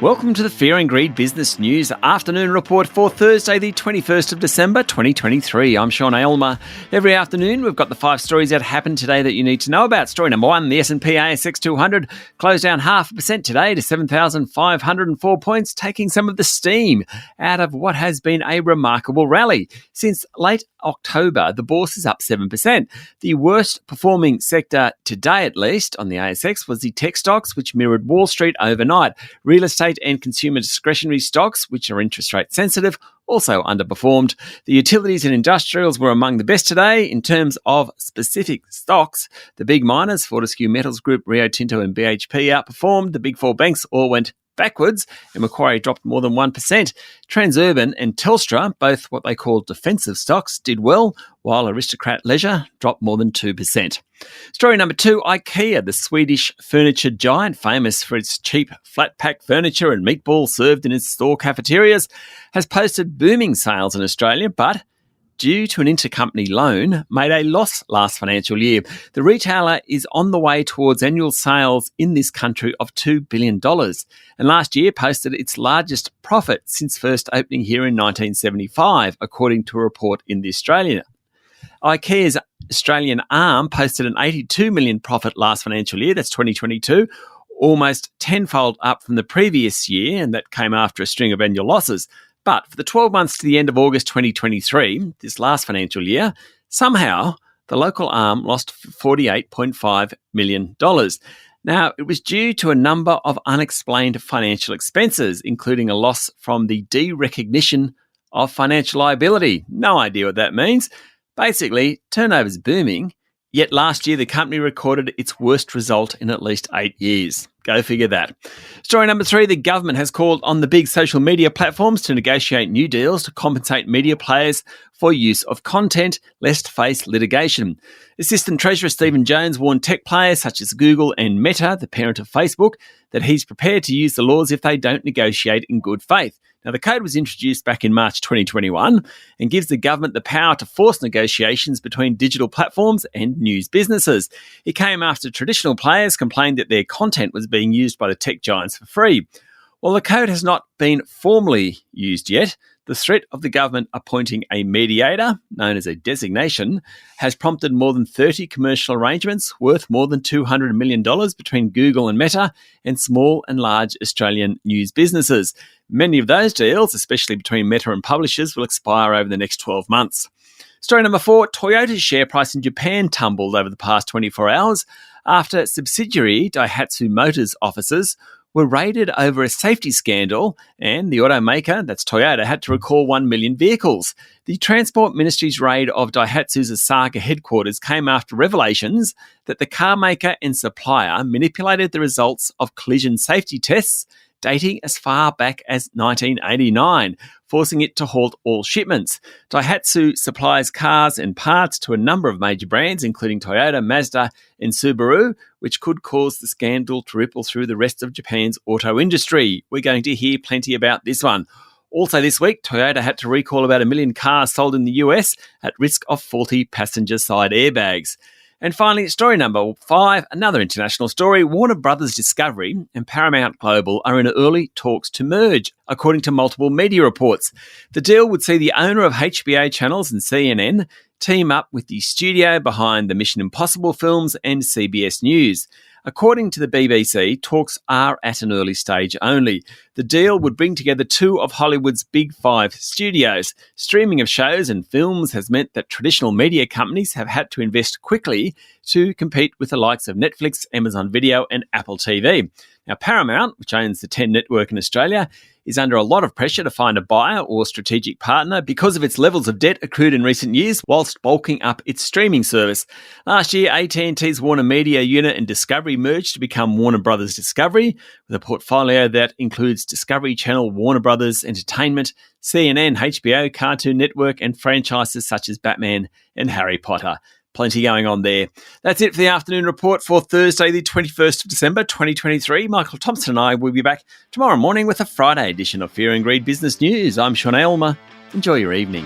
Welcome to the Fear and Greed Business News Afternoon Report for Thursday, the 21st of December, 2023. I'm Sean Aylmer. Every afternoon, we've got the 5 stories that happened today that you need to know about. Story number 1, the S&P ASX 200 closed down 0.5% today to 7,504 points, taking some of the steam out of what has been a remarkable rally. Since late October, the bourse is up 7%. The worst performing sector today, at least, on the ASX was the tech stocks, which mirrored Wall Street overnight. Real estate and consumer discretionary stocks, which are interest rate sensitive, also underperformed. The utilities and industrials were among the best today. In terms of specific stocks, the big miners, Fortescue Metals Group, Rio Tinto and BHP outperformed. The big 4 banks all went backwards, and Macquarie dropped more than 1%. Transurban and Telstra, both what they call defensive stocks, did well, while Aristocrat Leisure dropped more than 2%. Story number 2, Ikea, the Swedish furniture giant, famous for its cheap flat-pack furniture and meatballs served in its store cafeterias, has posted booming sales in Australia, but due to an intercompany loan, made a loss last financial year. The retailer is on the way towards annual sales in this country of $2 billion, and last year posted its largest profit since first opening here in 1975, according to a report in The Australian. Ikea's Australian arm posted an $82 million profit last financial year, that's 2022, almost tenfold up from the previous year, and that came after a string of annual losses. But for the 12 months to the end of August 2023, this last financial year, somehow the local arm lost $48.5 million. Now, it was due to a number of unexplained financial expenses, including a loss from the derecognition of financial liability. No idea what that means. Basically, turnover's booming, yet last year the company recorded its worst result in at least 8 years. Go figure that. Story number 3, the government has called on the big social media platforms to negotiate new deals to compensate media players for use of content, lest face litigation. Assistant Treasurer Stephen Jones warned tech players such as Google and Meta, the parent of Facebook, that he's prepared to use the laws if they don't negotiate in good faith. Now, the code was introduced back in March 2021 and gives the government the power to force negotiations between digital platforms and news businesses. It came after traditional players complained that their content was being used by the tech giants for free. While the code has not been formally used yet, the threat of the government appointing a mediator, known as a designation, has prompted more than 30 commercial arrangements worth more than $200 million between Google and Meta and small and large Australian news businesses. Many of those deals, especially between Meta and publishers, will expire over the next 12 months. Story number 4, Toyota's share price in Japan tumbled over the past 24 hours after subsidiary Daihatsu Motors offices were raided over a safety scandal, and the automaker, that's Toyota, had to recall 1 million vehicles. The Transport Ministry's raid of Daihatsu's Osaka headquarters came after revelations that the car maker and supplier manipulated the results of collision safety tests dating as far back as 1989, forcing it to halt all shipments. Daihatsu supplies cars and parts to a number of major brands, including Toyota, Mazda, and Subaru, which could cause the scandal to ripple through the rest of Japan's auto industry. We're going to hear plenty about this one. Also this week, Toyota had to recall about 1 million cars sold in the US at risk of faulty passenger side airbags. And finally, story number 5, another international story. Warner Brothers Discovery and Paramount Global are in early talks to merge, according to multiple media reports. The deal would see the owner of HBO channels and CNN team up with the studio behind the Mission Impossible films and CBS News. According to the BBC, talks are at an early stage only. The deal would bring together 2 of Hollywood's big 5 studios. Streaming of shows and films has meant that traditional media companies have had to invest quickly to compete with the likes of Netflix, Amazon Video and Apple TV. Now, Paramount, which owns the 10 network in Australia, is under a lot of pressure to find a buyer or strategic partner because of its levels of debt accrued in recent years whilst bulking up its streaming service. Last year, AT&T's Warner Media unit and Discovery merged to become Warner Brothers Discovery, with a portfolio that includes Discovery Channel, Warner Brothers Entertainment, CNN, HBO, Cartoon Network, and franchises such as Batman and Harry Potter. Plenty going on there. That's it for the afternoon report for Thursday, the 21st of December, 2023. Michael Thompson and I will be back tomorrow morning with a Friday edition of Fear and Greed Business News. I'm Sean Aylmer. Enjoy your evening.